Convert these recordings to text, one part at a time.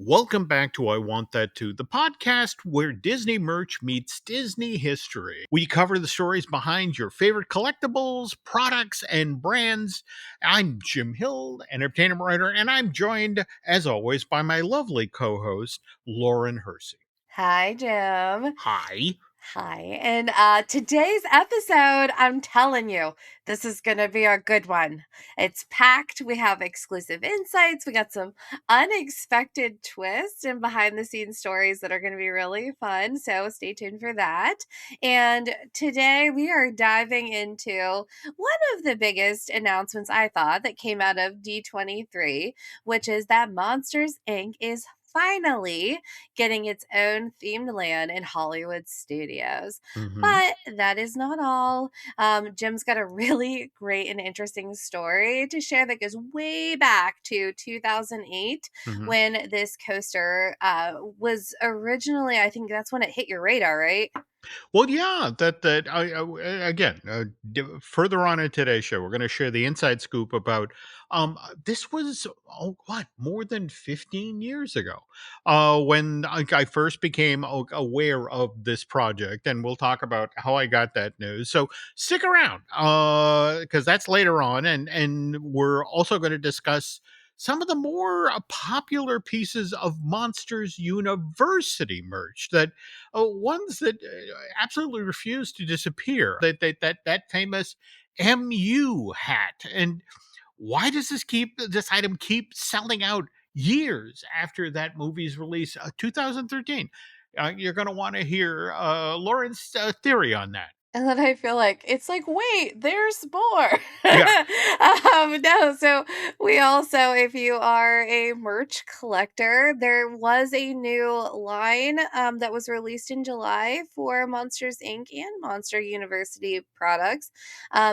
Welcome back to I Want That Too, the podcast where Disney merch meets Disney history. We cover the stories behind your favorite collectibles, products, and brands. I'm Jim Hill, entertainer writer, and I'm joined, as always, by my lovely co-host, Lauren Hersey. Hi, Jim. Hi. Hi. And today's episode, I'm telling you, this is going to be a good one. It's packed. We have exclusive insights. We got some unexpected twists and behind the scenes stories that are going to be really fun. So stay tuned for that. And today we are diving into one of the biggest announcements I thought that came out of D23, which is that Monsters Inc. is finally getting its own themed land in Hollywood studios. Mm-hmm. But that is not all. Jim's got a really great and interesting story to share that goes way back to 2008 Mm-hmm. when this coaster was originally, I think that's when it hit your radar, right? Well, yeah, again, further on in today's show, we're going to share the inside scoop about this was more than 15 years ago when I first became aware of this project, and we'll talk about how I got that news. So stick around because that's later on, and we're also going to discuss some of the more popular pieces of Monsters University merch that ones that absolutely refuse to disappear. That famous MU hat. And why does this item keep selling out years after that movie's release, 2013? You're going to want to hear Lauren's theory on that. And then I feel like it's like, wait, there's more. Yeah. No, so we also, if you are a merch collector, there was a new line that was released in July for Monsters Inc. and Monster University products.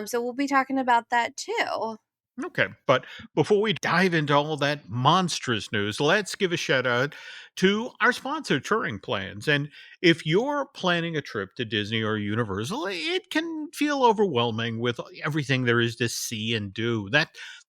So we'll be talking about that too. Okay, but before we dive into all that monstrous news, let's give a shout out to our sponsor, Touring Plans. And if you're planning a trip to Disney or Universal, it can feel overwhelming with everything there is to see and do.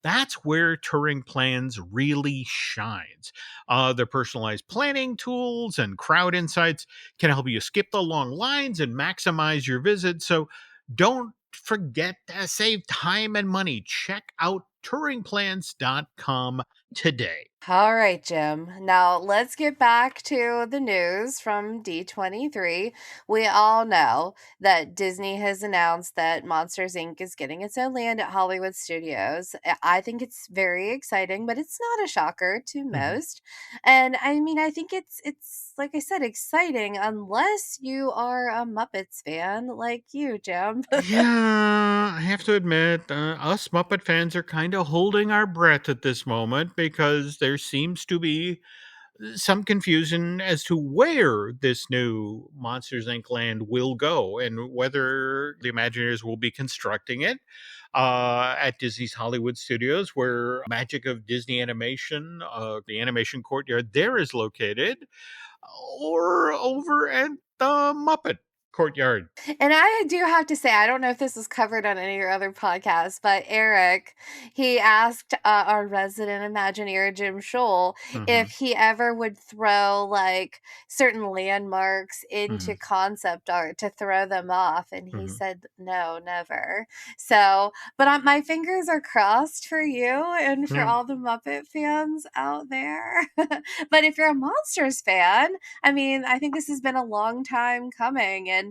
That's where Touring Plans really shines. Their personalized planning tools and crowd insights can help you skip the long lines and maximize your visit. So don't forget to save time and money. Check out touringplans.com today. All right, Jim. Now let's get back to the news from D23. We all know that Disney has announced that Monsters Inc. is getting its own land at Hollywood Studios. I think it's very exciting, but it's not a shocker to Mhm. most. And I mean, I think it's like I said, exciting unless you are a Muppets fan like you, Jim. Yeah, I have to admit, us Muppet fans are kind of holding our breath at this moment because there seems to be some confusion as to where this new Monsters Inc. land will go and whether the Imagineers will be constructing it at Disney's Hollywood Studios, where Magic of Disney Animation, the animation courtyard there is located, or over at the Muppet Courtyard. And I do have to say, I don't know if this was covered on any of your other podcasts, but Eric, he asked our resident Imagineer, Jim Scholl, Hmm. if he ever would throw like certain landmarks Hmm. into concept art to throw them off. And he Hmm. said, no, never. So, but my fingers are crossed for you and for Yeah. all the Muppet fans out there. But if you're a Monsters fan, I mean, I think this has been a long time coming. And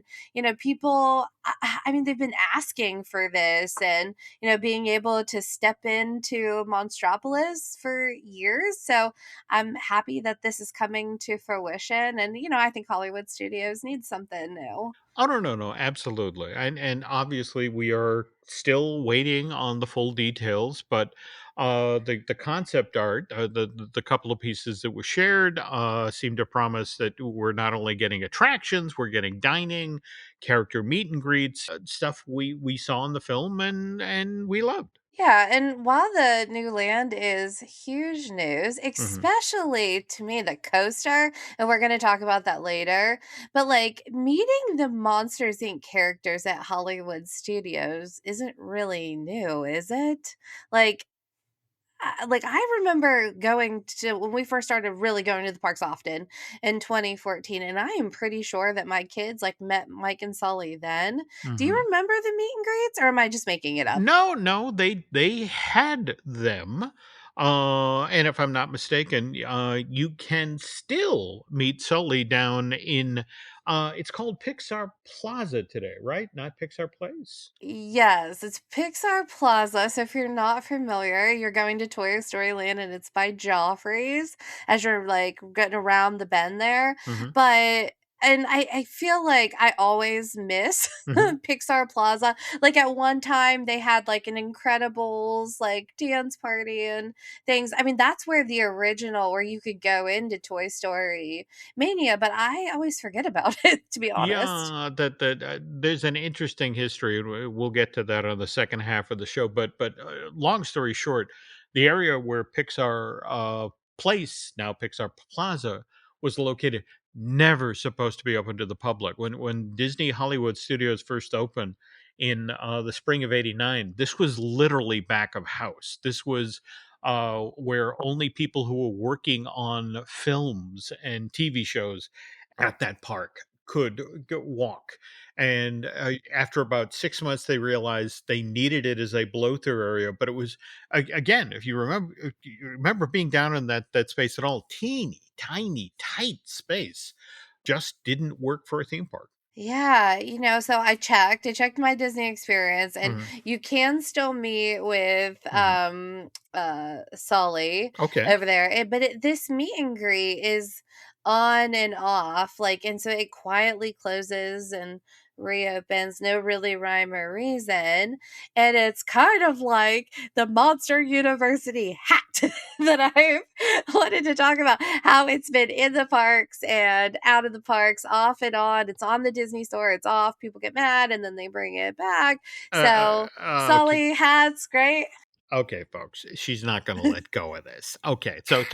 people, I mean, they've been asking for this and, being able to step into Monstropolis for years. So I'm happy that this is coming to fruition. And, I think Hollywood studios need something new. Oh no, no, no, absolutely. And obviously we are still waiting on the full details, but the concept art, the couple of pieces that were shared seem to promise that we're not only getting attractions, we're getting dining, character meet and greets, stuff we saw in the film and we loved. Yeah, and while the new land is huge news, Hmm. especially to me, the coaster, and we're going to talk about that later, but like meeting the Monsters Inc. characters at Hollywood Studios isn't really new, is it? Like, Like, I remember going to when we first started really going to the parks often in 2014, and I am pretty sure that my kids, like, met Mike and Sully then. Do you Mhm. remember the meet and greets, or am I just making it up? No, no, they had them, and if I'm not mistaken, you can still meet Sully down in, it's called Pixar Plaza today, right? Not Pixar Place? Yes, it's Pixar Plaza, so if you're not familiar, you're going to Toy Story Land, and it's by Joffrey's as you're, like, getting around the bend there, Mhm, but and I feel like I always miss mhm. Pixar Plaza. Like, at one time, they had, like, an Incredibles, like, dance party and things. I mean, that's where the original where you could go into Toy Story Mania, but I always forget about it, to be honest. Yeah, there's an interesting history, and we'll get to that on the second half of the show. But long story short, the area where Pixar Place, now Pixar Plaza, was located, never supposed to be open to the public. When Disney Hollywood Studios first opened in the spring of '89, this was literally back of house. This was where only people who were working on films and TV shows at that park could go walk. And after about 6 months, they realized they needed it as a blow through area. But it was, again, if you remember being down in that space at all, teeny, tiny, tight space, just didn't work for a theme park. Yeah, so I checked my Disney experience, and Hmm. you can still meet with Hmm. Sully Okay. over there. This meet and greet is on and off, like, and so it quietly closes and reopens, no really rhyme or reason. And it's kind of like the Monster University hat that I've wanted to talk about, how it's been in the parks and out of the parks, off and on. It's on the Disney Store, it's off. People get mad and then they bring it back. So, Okay. Sully hats, great. Okay, folks, she's not going to let go of this. Okay, so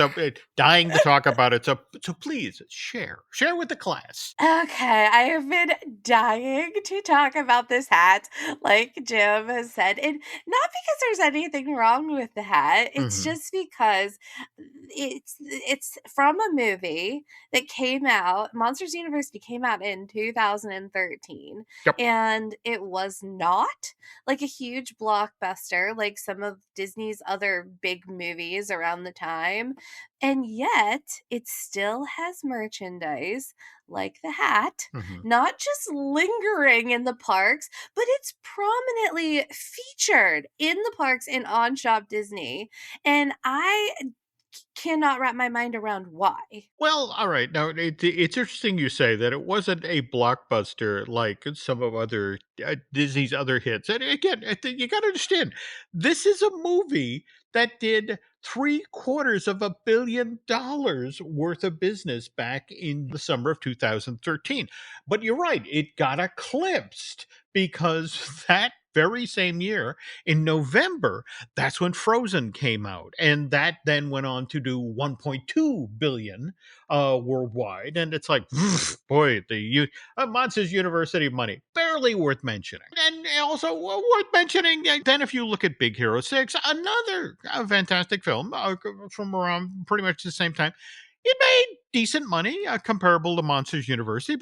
dying to talk about it. So please share with the class. Okay, I have been dying to talk about this hat, like Jim has said. And not because there's anything wrong with the hat. It's Hmm. just because it's from a movie that came out. Monsters University came out in 2013, Yep. and it was not like a huge blockbuster like some of Disney's other big movies around the time. And yet, it still has merchandise like the hat, Hmm. not just lingering in the parks, but it's prominently featured in the parks and on Shop Disney. And I cannot wrap my mind around why. Well, all right. Now it's interesting you say that it wasn't a blockbuster like some of other Disney's other hits. And again, you got to understand, this is a movie that did $750 million worth of business back in the summer of 2013. But you're right, it got eclipsed because that very same year in November, that's when Frozen came out, and that then went on to do 1.2 billion worldwide. And it's like, boy, Monsters University money, barely worth mentioning. And also worth mentioning, then if you look at Big Hero 6, another fantastic film from around pretty much the same time, it made decent money, comparable to Monsters University,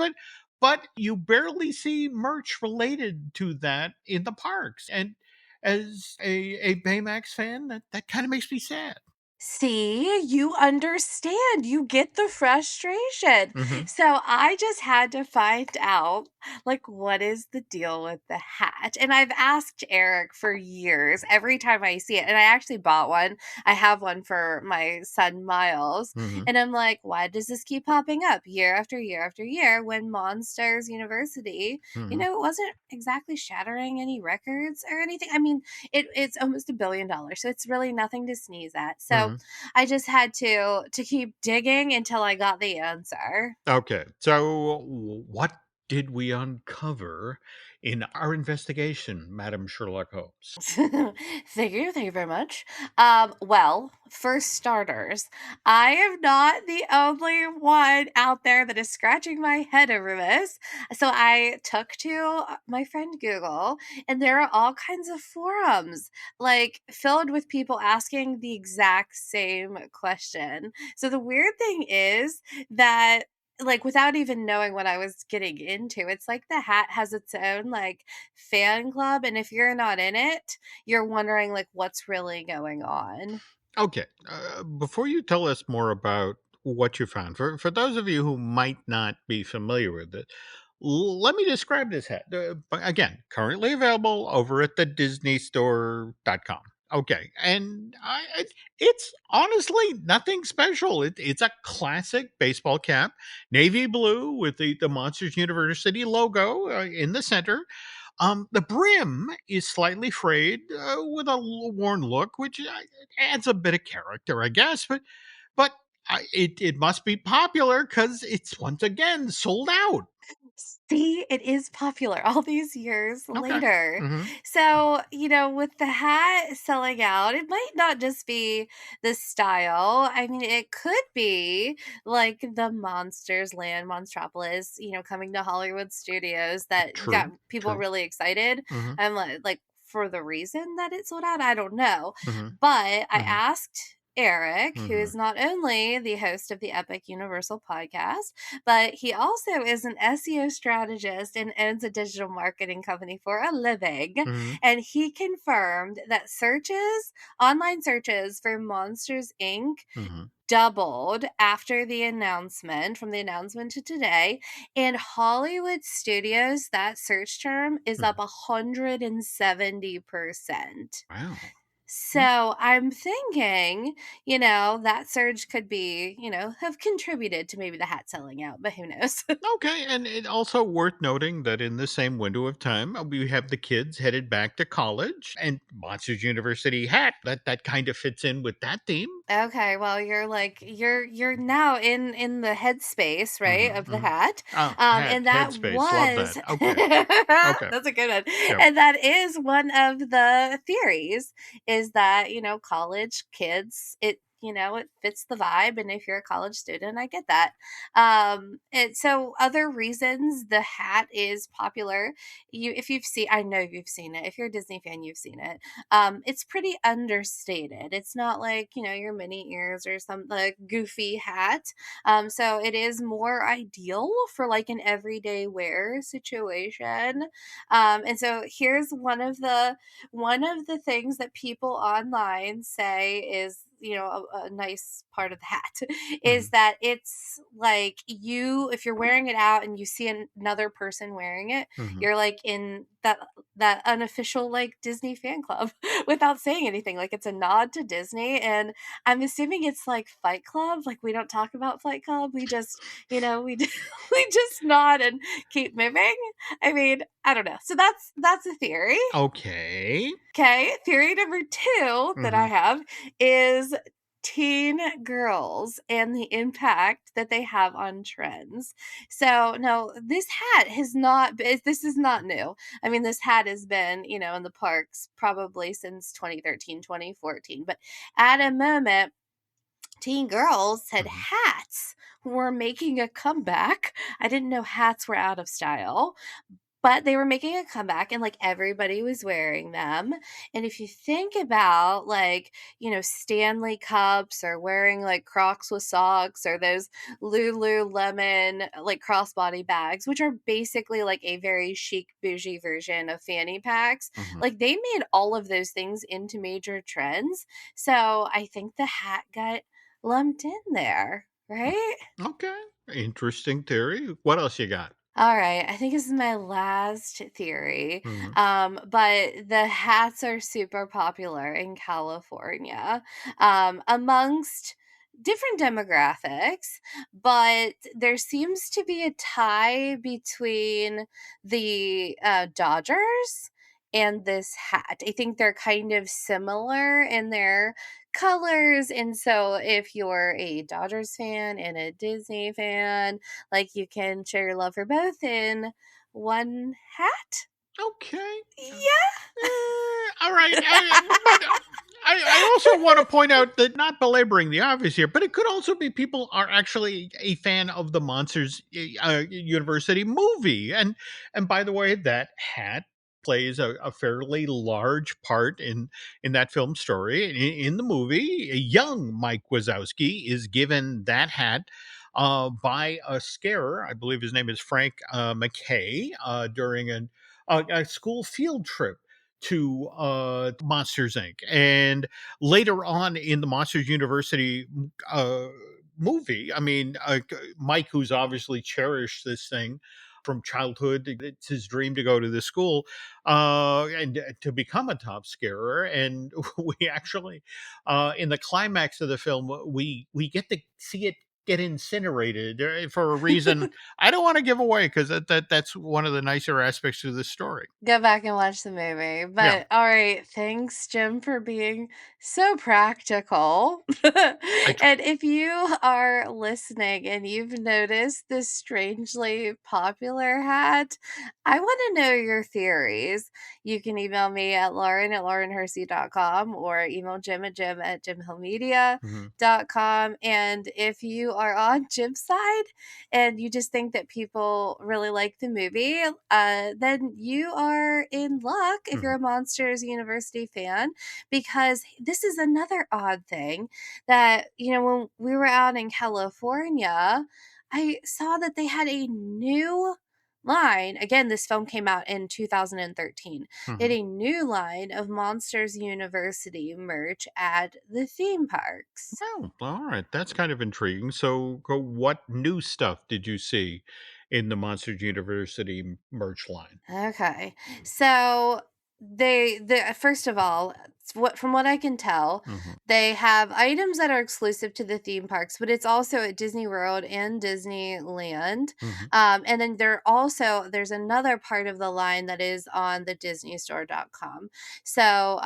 but you barely see merch related to that in the parks. And as a Baymax fan, that kind of makes me sad. See, you understand. You get the frustration. Hmm. So I just had to find out, like, what is the deal with the hat? And I've asked Eric for years every time I see it. And I actually bought one. I have one for my son, Miles. Hmm. And I'm like, why does this keep popping up year after year after year when Monsters University, Hmm. it wasn't exactly shattering any records or anything? I mean, it's almost $1 billion, so it's really nothing to sneeze at. So Hmm. I just had to keep digging until I got the answer. Okay. So what did we uncover in our investigation, Madam Sherlock Holmes? Thank you very much. Well, for starters, I am not the only one out there that is scratching my head over this. So I took to my friend Google, and there are all kinds of forums like filled with people asking the exact same question. So the weird thing is that like without even knowing what I was getting into, it's like the hat has its own like fan club, and if you're not in it, you're wondering, like, what's really going on. Okay, before you tell us more about what you found, for those of you who might not be familiar with it, let me describe this hat. But again, currently available over at the DisneyStore.com. Okay, and it's honestly nothing special. It's a classic baseball cap, navy blue with the Monsters University logo in the center. The brim is slightly frayed with a worn look, which adds a bit of character, I guess. But it must be popular because it's once again sold out. See, it is popular all these years Okay. later. Hmm. So, with the hat selling out, it might not just be the style. I mean, it could be like the Monsters Land, Monstropolis, coming to Hollywood studios that got True. people True. really excited. Hmm. And like for the reason that it sold out, I don't know. Hmm. But I Hmm. asked Eric, who Hmm. is not only the host of the Epic Universal podcast, but he also is an SEO strategist and owns a digital marketing company for a living. Hmm. And he confirmed that online searches for Monsters Inc. Hmm. doubled after the announcement to today. And Hollywood studios, that search term is up Hmm. 170%. Wow. So I'm thinking, that surge could be, have contributed to maybe the hat selling out, but who knows? Okay, and it also worth noting that in the same window of time, we have the kids headed back to college, and Monsters University hat that kind of fits in with that theme. Okay, well, you're now in the headspace, right, Mhm, of the mhm. hat. Oh, And that headspace, love was that. Okay, okay. that's a good one. Yep. And that is one of the theories is that, college kids, it fits the vibe. And if you're a college student, I get that. And so other reasons the hat is popular, if you've seen I know you've seen it. If you're a Disney fan, you've seen it. It's pretty understated. It's not like, your mini ears or some like goofy hat. So it is more ideal for like an everyday wear situation. And so here's one of the things that people online say is a nice part of the hat is Mhm, that it's like if you're wearing it out and you see another person wearing it, mhm. you're like in that unofficial like Disney fan club without saying anything. Like it's a nod to Disney. And I'm assuming it's like Fight Club. Like we don't talk about Fight Club. We just, we just nod and keep moving. I mean, I don't know. So that's a theory. Okay. Okay. Theory number two that I Mhm, have is teen girls and the impact that they have on trends. So, no, this hat this is not new. I mean, this hat has been, in the parks probably since 2013, 2014. But at a moment, teen girls had mhm, hats were making a comeback. I didn't know hats were out of style, but they were making a comeback and, like, everybody was wearing them, and if you think about, like, Stanley cups or wearing, like, Crocs with socks or those Lululemon, like, crossbody bags, which are basically, like, a very chic, bougie version of fanny packs, mhm, like, they made all of those things into major trends, so I think the hat got lumped in there, mm. right? Okay. Interesting theory. What else you got? All right, I think this is my last theory. Mhm, But the hats are super popular in California amongst different demographics, but there seems to be a tie between the Dodgers and this hat. I think they're kind of similar in their colors. And so if you're a Dodgers fan and a Disney fan, like you can share your love for both in one hat. Okay. All right. Yeah. But I also want to point out that, not belaboring the obvious here, but it could also be people are actually a fan of the Monsters University movie, and by the way, that hat plays a fairly large part in that film story. In the movie, a young Mike Wazowski is given that hat by a scarer. I believe his name is Frank McKay, during a school field trip to Monsters Inc. And later on in the Monsters University movie, I mean, Mike, who's obviously cherished this thing from childhood, it's his dream to go to this school and to become a top scarer. And we actually, in the climax of the film, we get to see it get incinerated for a reason I don't want to give away, because that's one of the nicer aspects of the story. Go back and watch the movie. Yeah. But all right, thanks, Jim, for being so practical. I tr And if you are listening and you've noticed this strangely popular hat, I want to know your theories. You can email me at laurenhersey.com or email Jim at Mhm, jimhillmedia.com. And if you are on Jim's side, and you just think that people really like the movie, then you are in luck if mhm, you're a Monsters University fan, because this is another odd thing that, when we were out in California, I saw that they had a new line. Again, this film came out in 2013. They had mhm. a new line of Monsters University merch at the theme parks. Oh, alright, that's kind of intriguing. So, what new stuff did you see in the Monsters University merch line? Okay. So the first of all, what from what I can tell, Mhm, they have items that are exclusive to the theme parks, but it's also at Disney World and Disneyland. mhm, And then there's another part of the line that is on the DisneyStore.com. So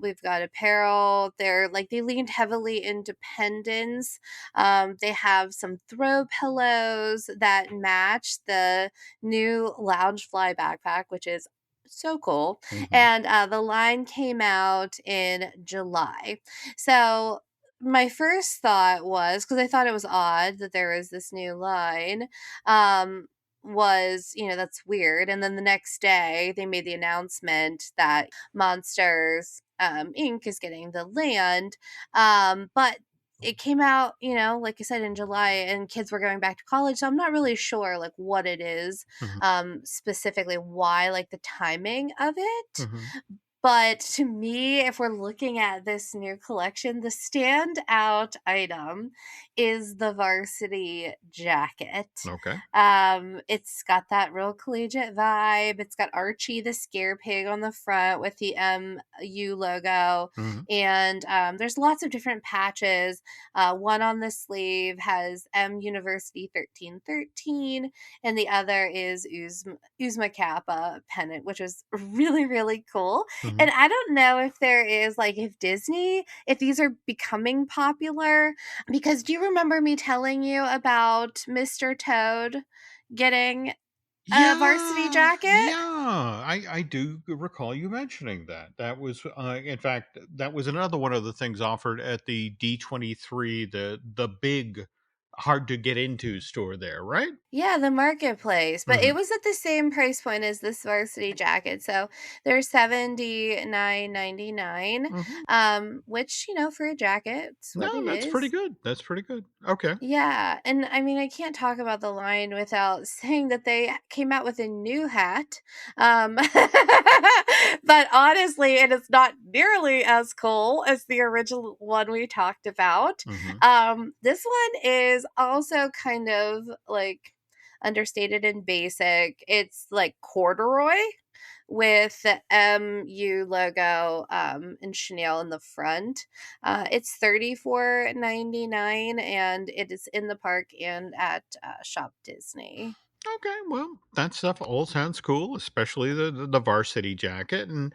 we've got apparel. They leaned heavily into pendants. They have some throw pillows that match the new Loungefly backpack, which is so cool. mhm, And the line came out in July. So my first thought was, because I thought it was odd that there was this new line, um, that's weird. And then the next day, they made the announcement that Monsters Inc. is getting the land. But it came out, like I said, in July, and kids were going back to college. So I'm not really sure like what it is, mhm, specifically why, like the timing of it. mhm. But to me, if we're looking at this new collection, the standout item is the varsity jacket. Okay. It's got that real collegiate vibe. It's got Archie the scare pig on the front with the MU logo. Mhm, And there's lots of different patches. One on the sleeve has M University 1313, and the other is Uzma Kappa pennant, which is really, really cool. mhm. And I don't know if there is like if these are becoming popular, because do you remember me telling you about Mr. Toad getting a varsity Yeah, jacket? yeah, I do recall you mentioning that. That was, in fact, that was another one of the things offered at the D23, the big, hard to get into store there, right? Yeah, the marketplace, but it Mhm, was at the same price point as this varsity jacket. So they're 79.99, mhm. which, for a jacket, it's what No, it that's pretty is. good. That's pretty good. Okay. Yeah, and I mean, I can't talk about the line without saying that they came out with a new hat. Um, but honestly, it is not nearly as cool as the original one we talked about. Mhm, This one is also kind of like understated and basic. It's like corduroy with the MU logo and chenille in the front. It's 34.99, and it is in the park and at Shop Disney. Okay, well, that stuff all sounds cool, especially the varsity jacket. And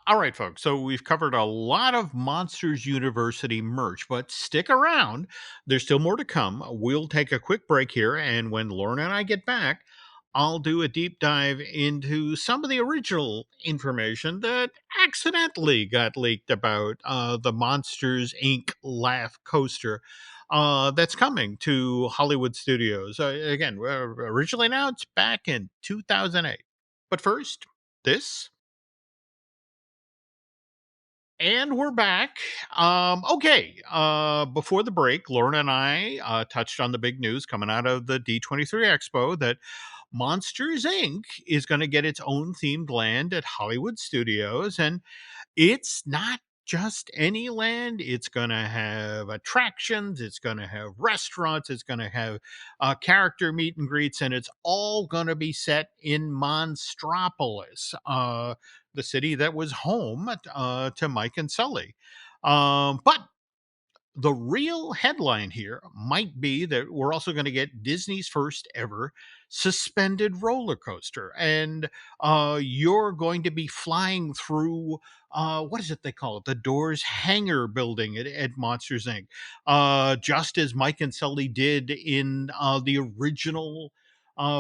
all right, folks. So we've covered a lot of Monsters University merch, but stick around. There's still more to come. We'll take a quick break here, and when Lauren and I get back, I'll do a deep dive into some of the original information that accidentally got leaked about the Monsters Inc. Laugh coaster that's coming to Hollywood studios. Again, originally announced back in 2008. But first, this. And we're back. Okay. Before the break, Lorna and I touched on the big news coming out of the D23 Expo that Monsters Inc. is going to get its own themed land at Hollywood Studios. And it's not just any land. It's going to have attractions. It's going to have restaurants. It's going to have character meet and greets, and it's all going to be set in Monstropolis, the city that was home to Mike and Sully. But the real headline here might be that we're also going to get Disney's first ever suspended roller coaster. And you're going to be flying through, what is it they call it? The Doors Hangar building at Monsters Inc. Just as Mike and Sully did in the original.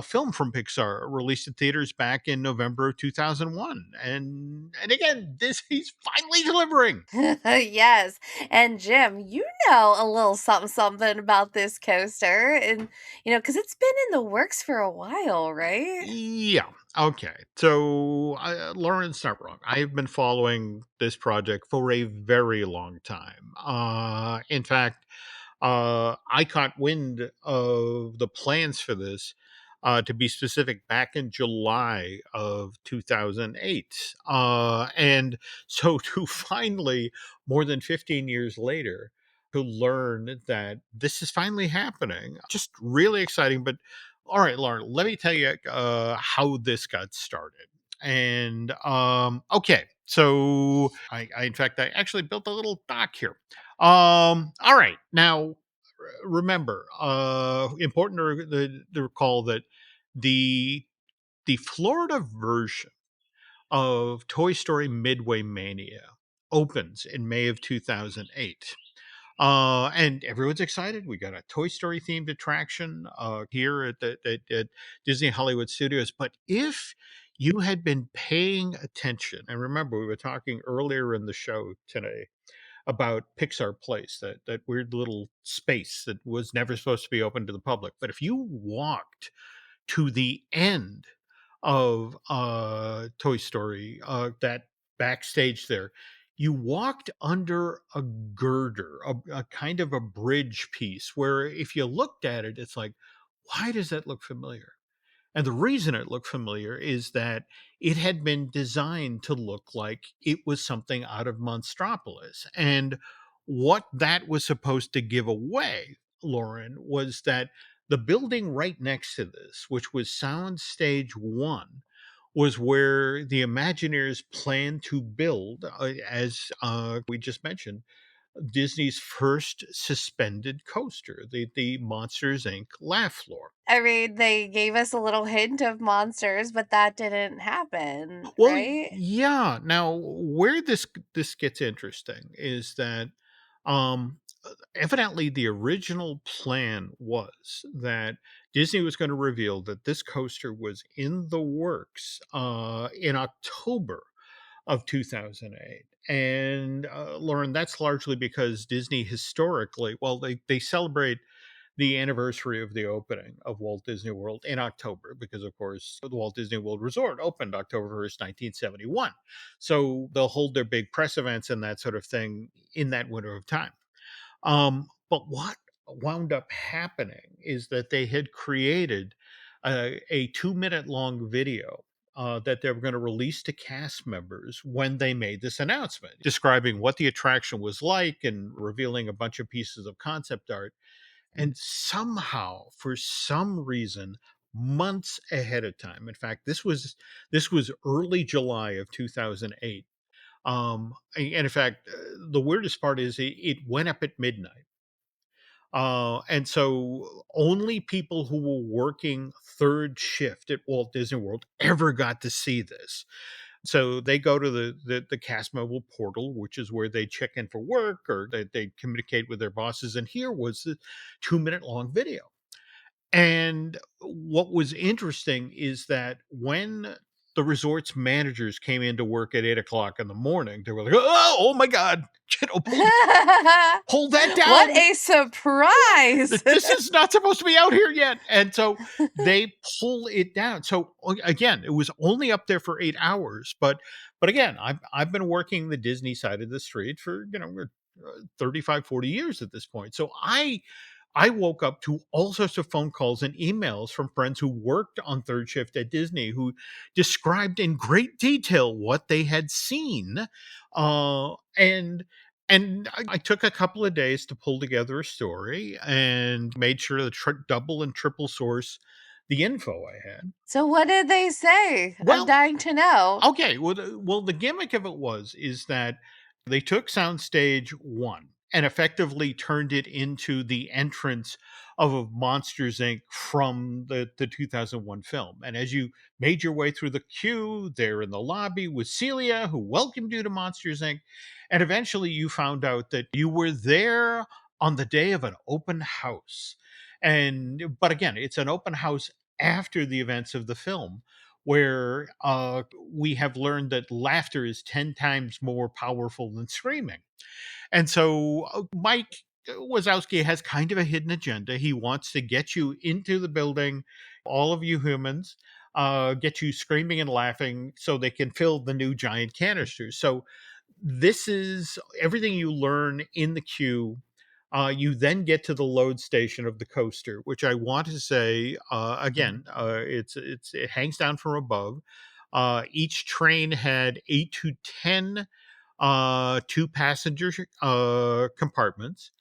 Film from Pixar released in theaters back in November of 2001, and again, Disney's finally delivering. Yes. And Jim, you know a little something something about this coaster and cuz it's been in the works for a while, right? Yeah. Okay. So, Lauren's not wrong. I've been following this project for a very long time. In fact, I caught wind of the plans for this, to be specific, back in July of 2008. And so to finally, more than 15 years later, to learn that this is finally happening, just really exciting. But all right, Lauren, let me tell you how this got started. And okay, so I in fact I actually built a little doc here. All right, now remember, important to recall that the the Florida version of Toy Story Midway Mania opens in May of 2008. And everyone's excited. We got a Toy Story themed attraction here at Disney Hollywood Studios. But if you had been paying attention, and remember, we were talking earlier in the show today about Pixar Place, that weird little space that was never supposed to be open to the public. But if you walked to the end of Toy Story, that backstage there, you walked under a girder, a kind of a bridge piece where if you looked at it, it's like, why does that look familiar? And the reason it looked familiar is that it had been designed to look like it was something out of Monstropolis. And what that was supposed to give away, Lauren, was that the building right next to this, which was Sound Stage One, was where the Imagineers planned to build, as we just mentioned, Disney's first suspended coaster, the Monsters Inc. Laugh Floor. I mean, they gave us a little hint of monsters, but that didn't happen, Well, right? yeah. Now, where this gets interesting is that, evidently the original plan was that Disney was going to reveal that this coaster was in the works in October of 2008. And Lauren, that's largely because Disney historically, well, they celebrate the anniversary of the opening of Walt Disney World in October, because, of course, the Walt Disney World Resort opened October 1st, 1971. So they'll hold their big press events and that sort of thing in that window of time. But what wound up happening is that they had created a 2 minute long video. That they were going to release to cast members when they made this announcement, describing what the attraction was like and revealing a bunch of pieces of concept art. And somehow, for some reason, months ahead of time, in fact, this was early July of 2008. And in fact, the weirdest part is it went up at midnight. And so only people who were working third shift at Walt Disney World ever got to see this. So they go to the cast mobile portal, which is where they check in for work or they communicate with their bosses. And here was the 2 minute long video. And what was interesting is that when the resort's managers came into work at 8 o'clock in the morning, they were like, oh my God, pull that What down. a surprise! This is not supposed to be out here yet. And so they pull it down. So again, it was only up there for 8 hours. But again, I've been working the Disney side of the street for 35, 40 years at this point. So I woke up to all sorts of phone calls and emails from friends who worked on third shift at Disney who described in great detail what they had seen. And I took a couple of days to pull together a story and made sure to double and triple source the info I had. So what did they say? I'm Well, dying to know. okay, well, the gimmick of it is that they took Soundstage 1 and effectively turned it into the entrance of Monsters, Inc. from the 2001 film, and as you made your way through the queue there in the lobby with Celia, who welcomed you to Monsters, Inc., and eventually you found out that you were there on the day of an open house. But again, it's an open house after the events of the film where we have learned that laughter is 10 times more powerful than screaming. And so Mike Wazowski has kind of a hidden agenda. He wants to get you into the building, all of you humans, get you screaming and laughing so they can fill the new giant canisters. So this is everything you learn in the queue. You then get to the load station of the coaster, which I want to say again, it hangs down from above. Each train had 8 to 10 two passenger compartments,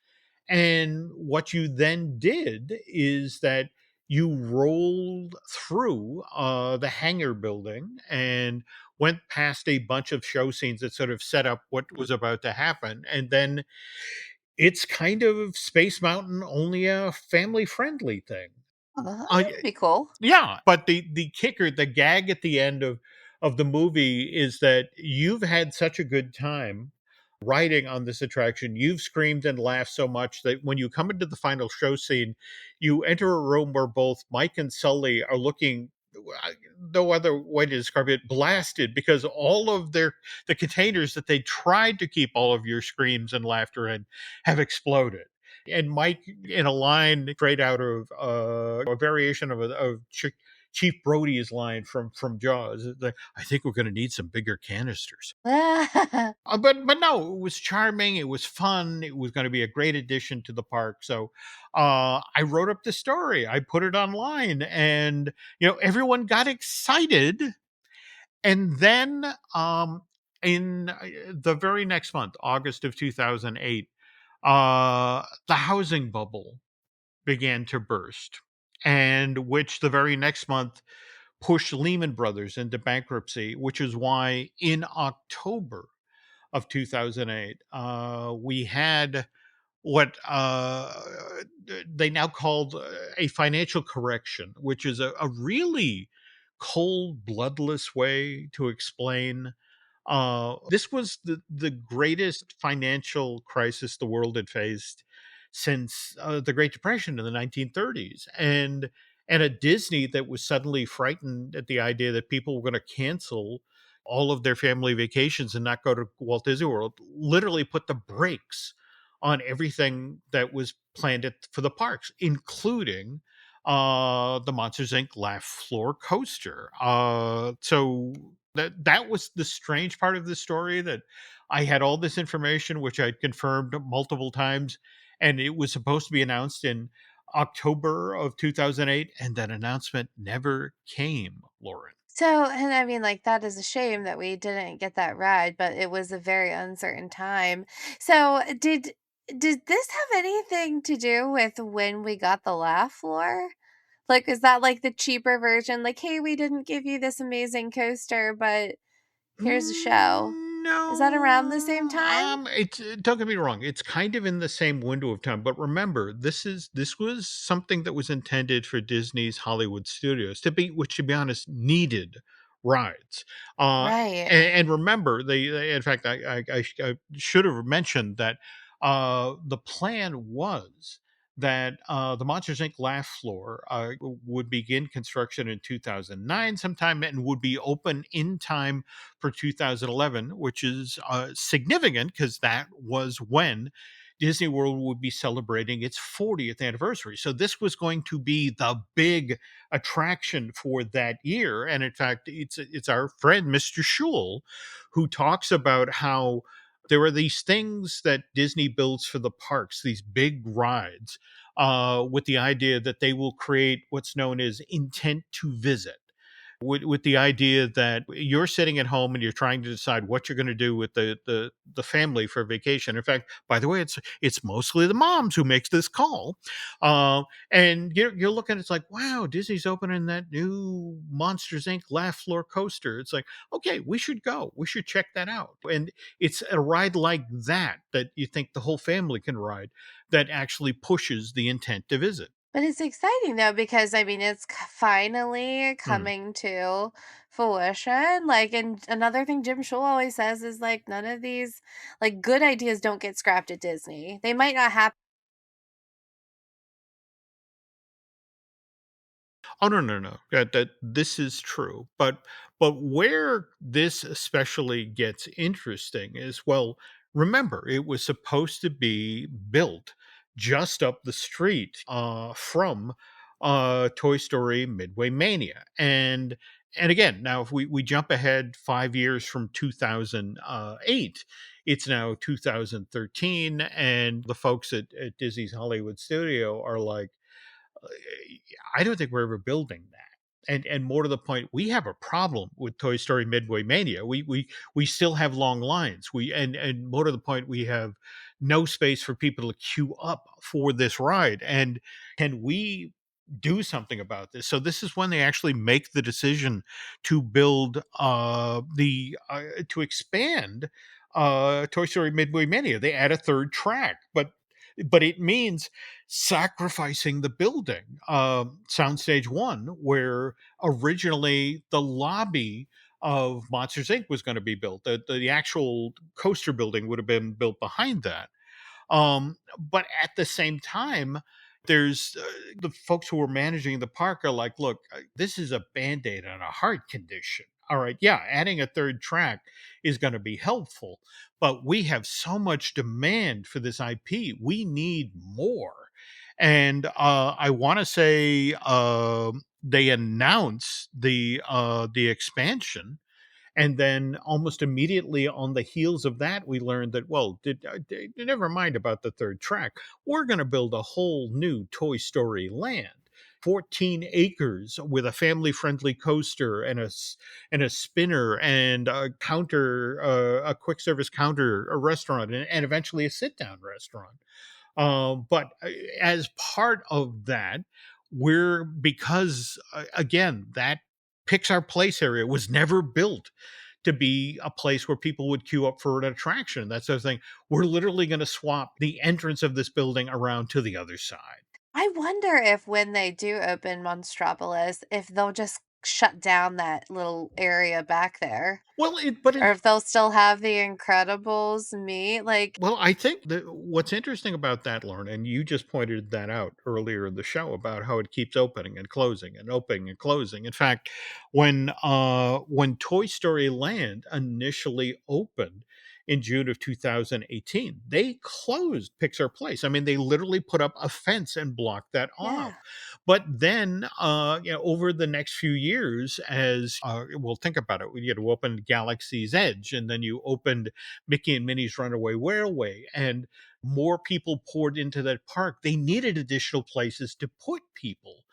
and what you then did is that you rolled through the hangar building and went past a bunch of show scenes that sort of set up what was about to happen. And then it's kind of Space Mountain, only a family friendly thing. Oh, that Uh, would be cool. yeah, but the kicker, the gag at the end of the movie is that you've had such a good time riding on this attraction. You've screamed and laughed so much that when you come into the final show scene, you enter a room where both Mike and Sully are looking no other way to describe it, blasted because all of the containers that they tried to keep all of your screams and laughter in have exploded. And Mike, in a line straight out of a variation of Chief Brody's line from Jaws, is like, I think we're going to need some bigger canisters. But no, it was charming. It was fun. It was going to be a great addition to the park. So I wrote up the story. I put it online, and everyone got excited. And then in the very next month, August of 2008, the housing bubble began to burst, and which the very next month pushed Lehman Brothers into bankruptcy, which is why in October of 2008, we had what they now called a financial correction, which is a really cold, bloodless way to explain. This was the greatest financial crisis the world had faced since the Great Depression in the 1930s, and a Disney that was suddenly frightened at the idea that people were going to cancel all of their family vacations and not go to Walt Disney World, literally put the brakes on everything that was planned for the parks, including the Monsters Inc. Laugh Floor coaster. So that was the strange part of the story, that I had all this information which I'd confirmed multiple times, and it was supposed to be announced in October of 2008, and that announcement never came, Lauren. So, and I mean, like, that is a shame that we didn't get that ride, but it was a very uncertain time. So, did this have anything to do with when we got the laugh floor? Like, is that like the cheaper version? Like, hey, we didn't give you this amazing coaster, but here's a show. Is that around the same No, time? it's don't get me wrong, it's kind of in the same window of time, but remember, this was something that was intended for Disney's Hollywood Studios to be, which to be honest, needed rides. Uh, Right. and remember, they in fact, I should have mentioned that the plan was that the Monsters Inc. Laugh Floor would begin construction in 2009 sometime and would be open in time for 2011, which is significant because that was when Disney World would be celebrating its 40th anniversary. So this was going to be the big attraction for that year. And in fact, it's our friend Mr. Shule who talks about how there are these things that Disney builds for the parks, these big rides, with the idea that they will create what's known as intent to visit, with the idea that you're sitting at home and you're trying to decide what you're going to do with the family for vacation. In fact, by the way, it's mostly the moms who makes this call, uh, and you're looking. It's like, wow, Disney's opening that new Monsters Inc. Laugh Floor coaster. It's like, okay, we should go. We should check that out. And it's a ride like that that you think the whole family can ride that actually pushes the intent to visit. But it's exciting though because I mean it's finally Mm. coming to fruition. Like, and another thing Jim Schul always says is like none of these like good ideas don't get scrapped at Disney. They might not happen. Oh, no, no, no. That this is true, but where this especially gets interesting is, well, remember, it was supposed to be built just up the street from Toy Story Midway Mania, and again, now if we jump ahead 5 years from 2008, it's now 2013, and the folks at Disney's Hollywood Studio are like, I don't think we're ever building that. And more to the point, we have a problem with Toy Story Midway Mania. We still have long lines. And more to the point, we have no space for people to queue up for this ride. And can we do something about this? So this is when they actually make the decision to build the to expand Toy Story Midway Mania. They add a third track, but it means sacrificing the building. Soundstage One, where originally the lobby of Monsters Inc. was going to be built, the actual coaster building would have been built behind that. But at the same time, there's the folks who are managing the park are like, look, this is a band aid on a heart condition. All right, yeah, adding a third track is going to be helpful, but we have so much demand for this IP. We need more. And I want to say they announced the expansion, and then almost immediately on the heels of that, we learned that, well, never mind about the third track. We're going to build a whole new Toy Story land. 14 acres with a family friendly coaster and and a spinner and a counter, a quick service counter, a restaurant, and eventually a sit down restaurant. But as part of that, we're because again, that Pixar Place area was never built to be a place where people would queue up for an attraction. That sort of thing. We're literally going to swap the entrance of this building around to the other side. I wonder if when they do open Monstropolis, if they'll just shut down that little area back there. Well, it, but Or it, if they'll still have the Incredibles meet, like Well, I think that what's interesting about that, Lauren, and you just pointed that out earlier in the show about how it keeps opening and closing and opening and closing. In fact, when Toy Story Land initially opened in June of 2018, they closed Pixar Place. I mean, they literally put up a fence and blocked that off. yeah. But then, over the next few years, as well, think about it. You had to open Galaxy's Edge, and then you opened Mickey and Minnie's Runaway Railway, and more people poured into that park. They needed additional places to put people,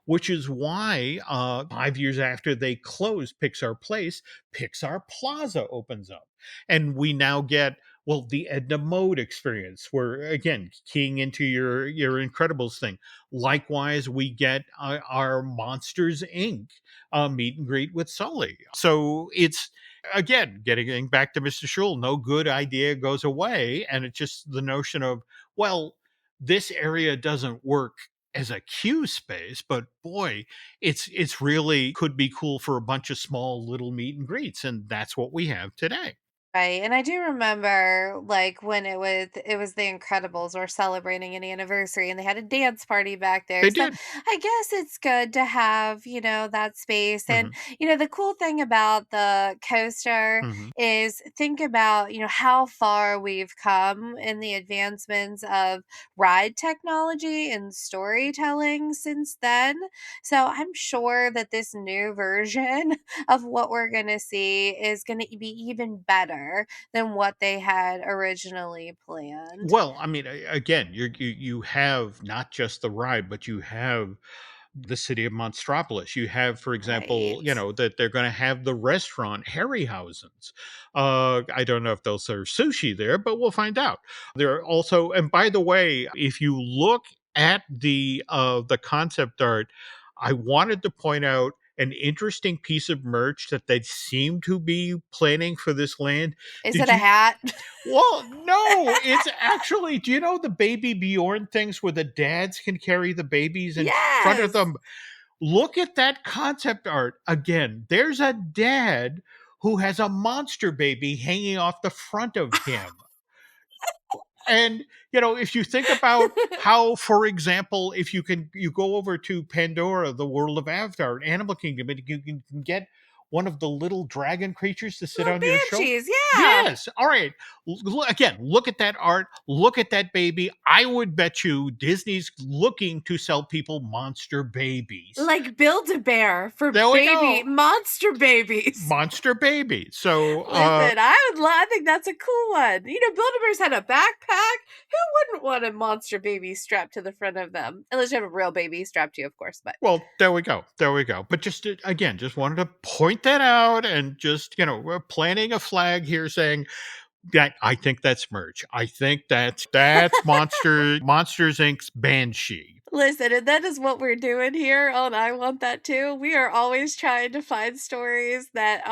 which is why 5 years after they closed Pixar Place, Pixar Plaza opens up. And we now get Well, the Edna Mode experience, where again, keying into your Incredibles thing. Likewise, we get our Monsters Inc. Meet and greet with Sully. So it's again getting back to Mr. Schul. No good idea goes away, and it's just the notion of, well, this area doesn't work as a queue space, but boy, it's really could be cool for a bunch of small little meet and greets, and that's what we have today. Right, and I do remember, like, when it was The Incredibles were celebrating an anniversary, and they had a dance party back there, They so did. I guess it's good to have, that space, and, Mhm, the cool thing about the coaster mhm. is think about, how far we've come in the advancements of ride technology and storytelling since then, so I'm sure that this new version of what we're gonna see is gonna be even better than what they had originally planned. Well, I mean, again, you have not just the ride, but you have the city of Monstropolis. You have, for example, Right. that they're going to have the restaurant Harryhausen's. I don't know if they'll serve sushi there, but we'll find out. There are also, and by the way, if you look at the concept art, I wanted to point out an interesting piece of merch that they seem to be planning for this land. Is it Did a you hat? well, no, it's actually, do you know the baby Bjorn things where the dads can carry the babies in front of Yes! them? Look at that concept art again. There's a dad who has a monster baby hanging off the front of him. And, if you think about how, for example, if you go over to Pandora, the world of Avatar, Animal Kingdom, and you can get one of the little dragon creatures to sit Little on your shoulder. banshees, yeah! Yes. All right. Again, look at that art. Look at that baby. I would bet you Disney's looking to sell people monster babies. Like Build-A-Bear for There we baby go. monster babies. Monster baby. So, Listen, I think that's a cool one. Build-A-Bears had a backpack. Who wouldn't want a monster baby strapped to the front of them? Unless you have a real baby strapped to you, of course, but well, there we go. There we go. But just again, just wanted to point that out, and just, we're planting a flag here saying that I think that's merch. I think that's Monsters Inc.'s Banshee. listen, and that is what we're doing here on I Want That Too. We are always trying to find stories that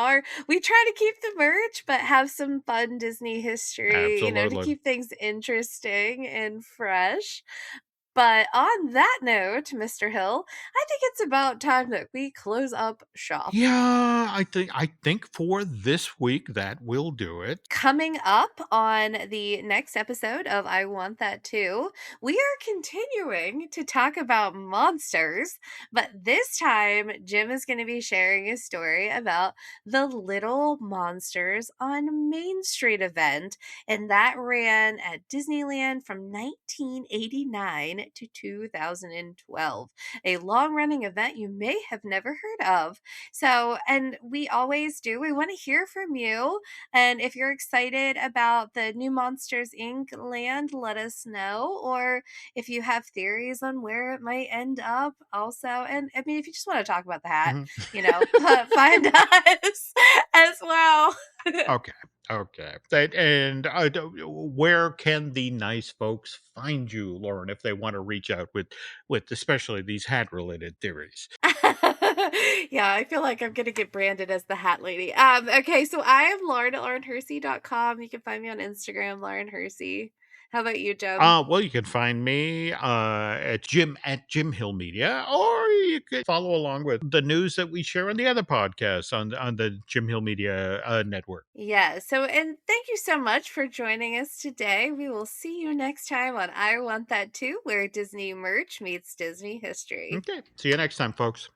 we try to keep the merch, but have some fun Disney history, to Absolutely. keep things interesting and fresh. But on that note, Mr. Hill, I think it's about time that we close up shop. Yeah, I think for this week that will do it. Coming up on the next episode of I Want That Too, we are continuing to talk about monsters, but this time Jim is going to be sharing a story about the Little Monsters on Main Street event, and that ran at Disneyland from 1989 to 2012. A long running event you may have never heard of. So, and we always do, we want to hear from you, and if you're excited about the new Monsters Inc. land, let us know. Or if you have theories on where it might end up, also. And I mean, if you just want to talk about the hat, Mhm. find us as well. Okay. Okay. Where can the nice folks find you, Lauren, if they want to reach out with especially these hat related theories? Yeah, I feel like I'm gonna get branded as the hat lady. Okay, so I am Lauren at laurenhersey.com. You can find me on Instagram, Lauren Hersey. How about you, Jim? Well, you can find me at Jim Hill Media, or you could follow along with the news that we share on the other podcasts on the Jim Hill Media network. Yeah, so and thank you so much for joining us today. We will see you next time on I Want That Too, where Disney merch meets Disney history. Okay. See you next time, folks.